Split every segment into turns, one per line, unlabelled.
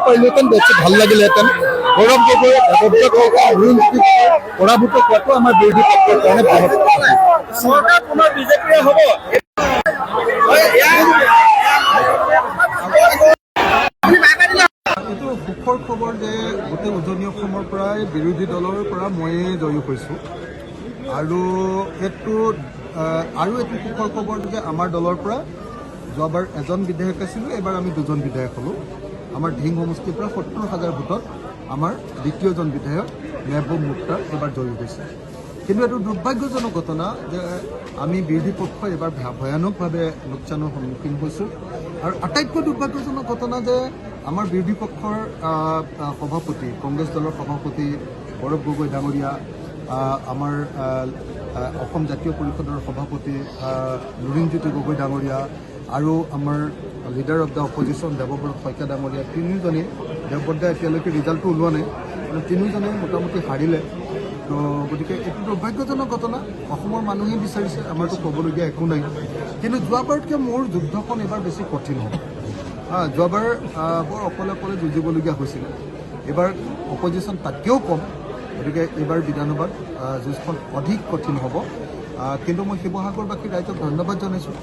পাৰিলেহেঁতেন বেছি ভাল লাগিলেহেঁতেন। গৌৰৱ গগৈ পৰাভূত কৰাটো আমাৰ বিৰোধী পক্ষৰ কাৰণে বহুত
চৰকাৰ পুনৰ বিজেপিৰে হ'ব।
এইটো সুখৰ খবৰ যে গোটেই উজনি অসমৰ পৰাই বিৰোধী দলৰ পৰা ময়ে জয়ী হৈছোঁ আৰু এইটো সুখৰ খবৰ যে আমাৰ দলৰ পৰা যোৱাবাৰ এজন বিধায়ক আছিলোঁ, এইবাৰ আমি দুজন বিধায়ক হ'লোঁ। আমাৰ ঢিং সমষ্টিৰ পৰা ৭০,০০০ ভোটত আমাৰ দ্বিতীয়জন বিধায়ক মেহবুব মুখতাৰ এইবাৰ জয়ী হৈছে। কিন্তু এইটো দুৰ্ভাগ্যজনক ঘটনা যে আমি বিৰোধী পক্ষই এইবাৰ ভয়ানকভাৱে লোকচানৰ সন্মুখীন হৈছোঁ আৰু আটাইতকৈ দুৰ্ভাগ্যজনক ঘটনা যে আমাৰ বিৰোধী পক্ষৰ সভাপতি, কংগ্ৰেছ দলৰ সভাপতি গৌৰৱ গগৈ ডাঙৰীয়া, আমাৰ অসম জাতীয় পৰিষদৰ সভাপতি লুৰিণজ্যোতি গগৈ ডাঙৰীয়া আৰু আমাৰ leader of the opposition Debabrata Saikia ডাঙৰীয়া, তিনিওজনে, দেৱব্ৰতদাই এতিয়ালৈকে ৰিজাল্টটো ওলোৱা নাই, কিন্তু তিনিওজনে মোটামুটি হাৰিলে। তো গতিকে এইটো দুৰ্ভাগ্যজনক ঘটনা। অসমৰ মানুহে বিচাৰিছে, আমাৰতো ক'বলগীয়া একো নাই। কিন্তু যোৱাবাৰতকৈ মোৰ যুদ্ধখন এইবাৰ বেছি কঠিন হ'ব। যোৱাবাৰ বৰ অকলে অকলে যুঁজিবলগীয়া হৈছিলে, এইবাৰ অপজিশ্যন তাতকৈও কম। গতিকে এইবাৰ বিধানসভাত যুঁজখন অধিক কঠিন হ'ব। কিন্তু মই শিৱসাগৰবাসী ৰাইজক ধন্যবাদ জনাইছোঁ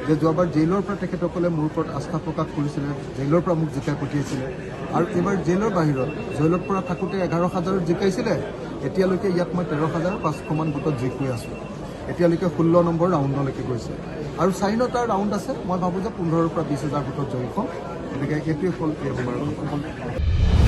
যে যোৱাবাৰ জেইলৰ পৰা তেখেতসকলে মোৰ ওপৰত আস্থা প্ৰকাশ কৰিছিলে, জেইলৰ পৰা মোক জিকাই পঠিয়াইছিলে আৰু এইবাৰ জেইলৰ বাহিৰত, জেইলৰ পৰা থাকোঁতে 11,000ত জিকাইছিলে, এতিয়ালৈকে ইয়াত মই 13,500মান ভোটত জিকি আছোঁ। এতিয়ালৈকে 16 নম্বৰ ৰাউণ্ডলৈকে গৈছে আৰু 4টা ৰাউণ্ড আছে। মই ভাবোঁ যে 15,000 পৰা 20,000 ভোটত জয়ী হ'ম। গতিকে এইটোৱে হ'ল এই সমাৰোহ।